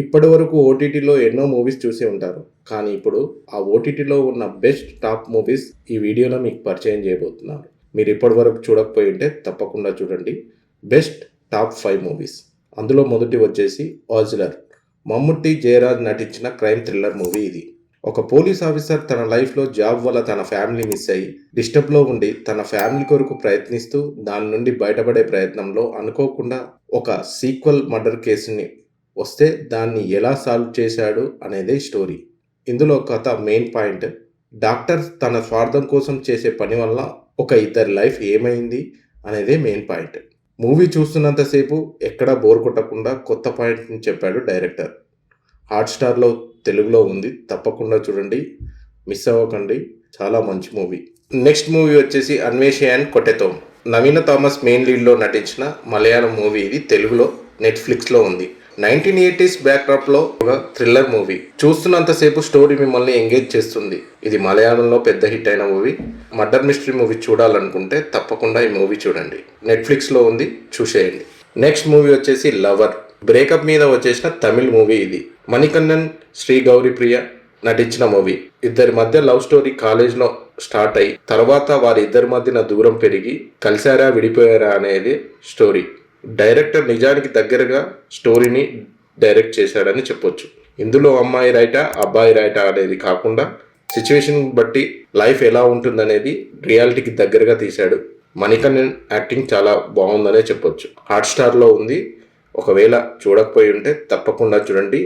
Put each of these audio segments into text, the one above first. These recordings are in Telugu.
ఇప్పటి వరకు ఓటీటీలో ఎన్నో మూవీస్ చూసి ఉంటారు. కానీ ఇప్పుడు ఆ ఓటీటీలో ఉన్న బెస్ట్ టాప్ మూవీస్ ఈ వీడియోలో మీకు పరిచయం చేయబోతున్నాను. మీరు ఇప్పటి వరకు చూడకపోయి ఉంటే తప్పకుండా చూడండి. Best top 5 movies. అందులో మొదటి వచ్చేసి ఆజ్లర్. మమ్ముట్టి, జయరాజ్ నటించిన క్రైమ్ థ్రిల్లర్ మూవీ ఇది. ఒక పోలీస్ ఆఫీసర్ తన లైఫ్లో జాబ్ వల్ల తన ఫ్యామిలీ మిస్ అయ్యి డిస్టర్బ్లో ఉండి తన ఫ్యామిలీ కొరకు ప్రయత్నిస్తూ దాని నుండి బయటపడే ప్రయత్నంలో అనుకోకుండా ఒక సీక్వెల్ మర్డర్ కేసుని వస్తే దాన్ని ఎలా సాల్వ్ చేశాడు అనేదే స్టోరీ. ఇందులో కథ మెయిన్ పాయింట్, డాక్టర్ తన స్వార్థం కోసం చేసే పని వల్ల ఒక ఇద్దరి లైఫ్ ఏమైంది అనేదే మెయిన్ పాయింట్. మూవీ చూస్తున్నంతసేపు ఎక్కడా బోర్ కొట్టకుండా కొత్త పాయింట్ని చెప్పాడు డైరెక్టర్. హాట్స్టార్లో తెలుగులో ఉంది, తప్పకుండా చూడండి, మిస్ అవ్వకండి, చాలా మంచి మూవీ. నెక్స్ట్ మూవీ వచ్చేసి Anveshi and కొటెతోమ్. Naveena Thomas main లీడ్లో నటించిన మలయాళం మూవీ ఇది. తెలుగులో నెట్ఫ్లిక్స్లో ఉంది. 1980s బ్యాక్డ్రాప్లో ఒక థ్రిల్లర్ మూవీ. చూస్తున్నంతసేపు స్టోరీ మిమ్మల్ని ఎంగేజ్ చేస్తుంది. ఇది మలయాళంలో పెద్ద హిట్ అయిన మూవీ. మర్డర్ మిస్టరీ మూవీ చూడాలనుకుంటే తప్పకుండా ఈ మూవీ చూడండి. నెట్ఫ్లిక్స్లో ఉంది, చూసేయండి. నెక్స్ట్ మూవీ వచ్చేసి లవర్. బ్రేకప్ మీద వచ్చేసిన తమిళ్ మూవీ ఇది. మణికన్నన్, శ్రీ గౌరీప్రియ నటించిన మూవీ. ఇద్దరి మధ్య లవ్ స్టోరీ కాలేజ్లో స్టార్ట్ అయ్యి తర్వాత వారిద్దరి మధ్యన దూరం పెరిగి కలిసారా విడిపోయారా అనేది స్టోరీ. డైరెక్టర్ నిజానికి దగ్గరగా స్టోరీని డైరెక్ట్ చేశాడని చెప్పొచ్చు. ఇందులో అమ్మాయి రైటా అబ్బాయి రైటా అనేది కాకుండా సిచ్యువేషన్ బట్టి లైఫ్ ఎలా ఉంటుందనేది రియాలిటీకి దగ్గరగా తీశాడు. మణికన్నన్ యాక్టింగ్ చాలా బాగుందనే చెప్పొచ్చు. హాట్స్టార్లో ఉంది, ఒకవేళ చూడకపోయి ఉంటే తప్పకుండా చూడండి.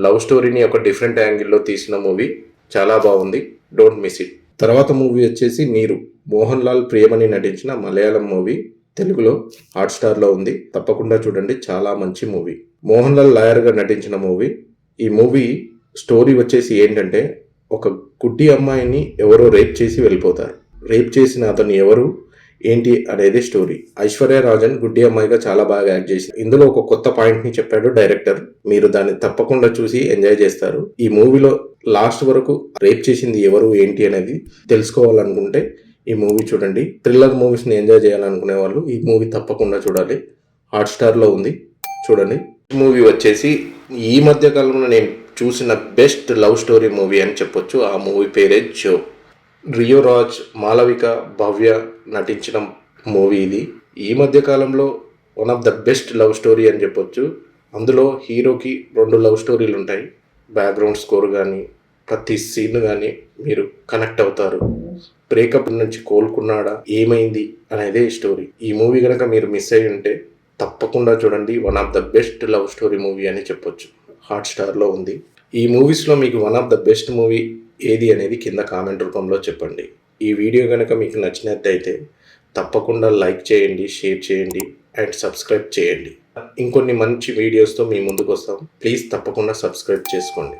లవ్ స్టోరీని ఒక డిఫరెంట్ యాంగిల్లో తీసిన మూవీ, చాలా బాగుంది, డోంట్ మిస్ ఇట్. తర్వాత మూవీ వచ్చేసి నీరు. మోహన్ లాల్, ప్రియమణి నటించిన మలయాళం మూవీ. తెలుగులో హాట్స్టార్లో ఉంది, తప్పకుండా చూడండి, చాలా మంచి మూవీ. మోహన్ లాల్ లాయర్గా నటించిన మూవీ. ఈ మూవీ స్టోరీ వచ్చేసి ఏంటంటే, ఒక గుడ్డి అమ్మాయిని ఎవరో రేప్ చేసి వెళ్ళిపోతారు. రేప్ చేసిన అతను ఎవరు ఏంటి అనేది స్టోరీ. ఐశ్వర్య రాజన్ గుడ్డి అమ్మాయిగా చాలా బాగా యాక్ట్ చేసి ఇందులో ఒక కొత్త పాయింట్ని చెప్పాడు డైరెక్టర్. మీరు దాన్ని తప్పకుండా చూసి ఎంజాయ్ చేస్తారు. ఈ మూవీలో లాస్ట్ వరకు రేప్ చేసింది ఎవరు ఏంటి అనేది తెలుసుకోవాలనుకుంటే ఈ మూవీ చూడండి. థ్రిల్లర్ మూవీస్ని ఎంజాయ్ చేయాలనుకునే వాళ్ళు ఈ మూవీ తప్పకుండా చూడాలి. హాట్స్టార్లో ఉంది, చూడండి. మూవీ వచ్చేసి ఈ మధ్య కాలంలో నేను చూసిన బెస్ట్ లవ్ స్టోరీ మూవీ అని చెప్పొచ్చు. ఆ మూవీ పేరే జో. రియో రాజ్, మాలవిక, భవ్య నటించిన మూవీ ఇది. ఈ మధ్య కాలంలో one of the best love story అని చెప్పొచ్చు. అందులో హీరోకి 2 లవ్ స్టోరీలు ఉంటాయి. బ్యాక్గ్రౌండ్ స్కోర్ కానీ ప్రతి సీన్ కానీ మీరు కనెక్ట్ అవుతారు. బ్రేకప్ నుంచి కోలుకున్నాడా, ఏమైంది అనేదే స్టోరీ. ఈ మూవీ కనుక మీరు మిస్ అయ్యి ఉంటే తప్పకుండా చూడండి. One of the best love story movie అని చెప్పొచ్చు. హాట్స్టార్లో ఉంది. ఈ మూవీస్లో మీకు one of the best movie ఏది అనేది కింద కామెంట్ రూపంలో చెప్పండి. ఈ వీడియో కనుక మీకు నచ్చినట్టయితే తప్పకుండా లైక్ చేయండి, షేర్ చేయండి అండ్ సబ్స్క్రైబ్ చేయండి. ఇంకొన్ని మంచి వీడియోస్తో మీ ముందుకు వస్తాం. ప్లీజ్ తప్పకుండా సబ్స్క్రైబ్ చేసుకోండి.